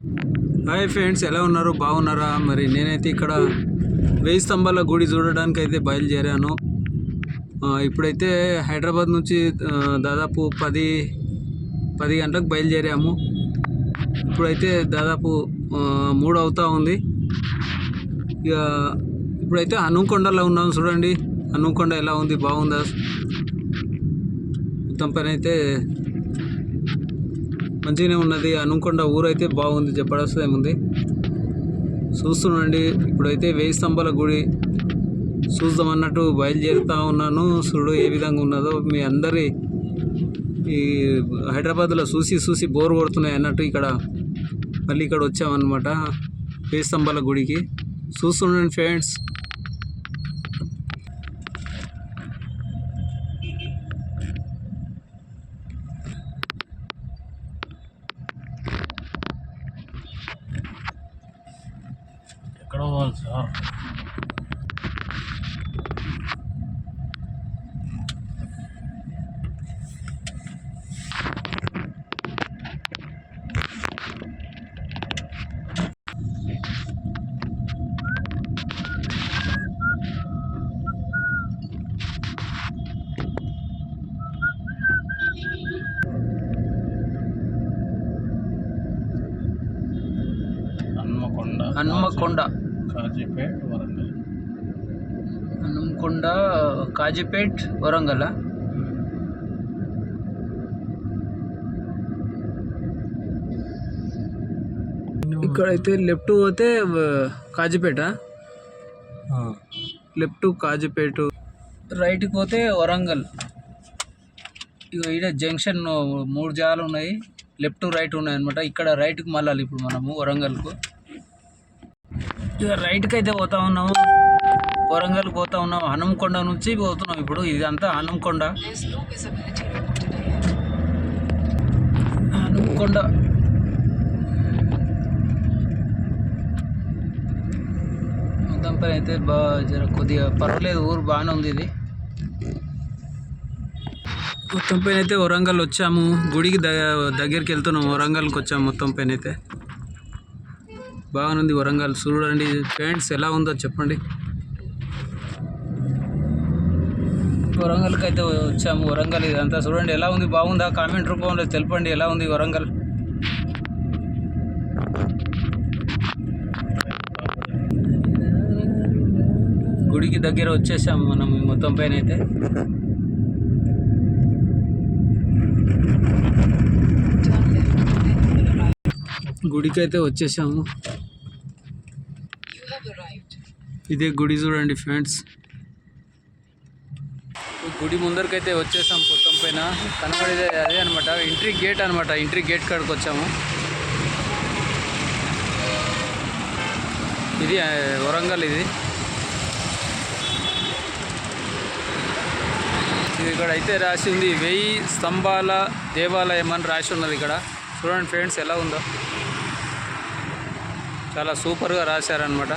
Hi friends, ఎలా ఉన్నారు? బాగున్నారా? మరి నేనైతే ఇక్కడ 1000 స్తంభాల గుడి చూడడానికి అయితే బయలుదేరాను. ఇప్పుడైతే హైదరాబాద్ నుంచి దాదాపు 10 గంటలకు బయలుదేరాము. ఇప్పుడైతే దాదాపు 3 అవుతా ఉంది. ఇక ఇప్పుడైతే హనుమకొండలో ఉన్నాము. చూడండి హనుమకొండ ఎలా ఉంది, బాగుందా? మొత్తం పని అయితే మంచిగానే ఉన్నది. హనుమకొండ ఊరైతే బాగుంది, జబర్దస్త్ ఏముంది. చూస్తుండండి. ఇప్పుడైతే 1000 స్తంభాల గుడి చూద్దామన్నట్టు బయలుదేరుతూ ఉన్నాను. చూడు ఏ విధంగా ఉన్నదో. మీ అందరి ఈ హైదరాబాద్లో చూసి బోర్ కొడుతున్నాయి అన్నట్టు మళ్ళీ ఇక్కడ వచ్చామన్నమాట 1000 స్తంభాల గుడికి. చూస్తుండండి ఫ్రెండ్స్. ఎక్కడ పోవాలి సార్? హన్మకొండ, కాజీపేట్, వరంగల్. హన్మకొండ, కాజీపేట్, వరంగల్. ఇక్కడైతే లెఫ్ట్ పోతే కాజీపేట, లెఫ్ట్ కాజీపేట, రైట్కి పోతే వరంగల్. ఇక ఈడ జంక్షన్ 3 జాగాలు ఉన్నాయి, లెఫ్ట్ రైట్ ఉన్నాయి అనమాట. ఇక్కడ రైట్కి మళ్ళాలి ఇప్పుడు మనము వరంగల్కు. ఇక రైట్కి అయితే పోతా ఉన్నాము, వరంగల్కి పోతా ఉన్నాము. హనుమకొండ నుంచి పోతున్నాం ఇప్పుడు. ఇదంతా హనుమకొండ. మొత్తం పని అయితే కొద్దిగా పర్వాలేదు, ఊరు బాగానే ఉంది. ఇది మొత్తం పైన అయితే వరంగల్ వచ్చాము. గుడికి దగ్గరికి వెళ్తున్నాము. వరంగల్కి వచ్చాము. మొత్తం పైన అయితే బాగానుంది వరంగల్. చూడండి ఫ్రెండ్స్ ఎలా ఉందో చెప్పండి. వరంగల్కి అయితే వచ్చాము. వరంగల్ ఇదంతా చూడండి ఎలా ఉంది, బాగుందా? కామెంట్ రూపంలో తెలపండి ఎలా ఉంది వరంగల్. గుడికి దగ్గర వచ్చేసాము మనం మొత్తం పైన అయితే. గుడికి అయితే వచ్చేసాము. ఇదే గుడి చూడండి ఫ్రెండ్స్. గుడి ముందరికైతే వచ్చేసాము. మొత్తం పైన కనబడేది అదే అనమాట, ఎంట్రీ గేట్ అనమాట. ఎంట్రీ గేట్ కాడికి వచ్చాము. ఇది వరంగల్. ఇది ఇక్కడ అయితే రాసి ఉంది 1000 స్తంభాల దేవాలయం అని రాసి ఉన్నది ఇక్కడ. చూడండి ఫ్రెండ్స్ ఎలా ఉందో, చాలా సూపర్గా రాశారనమాట.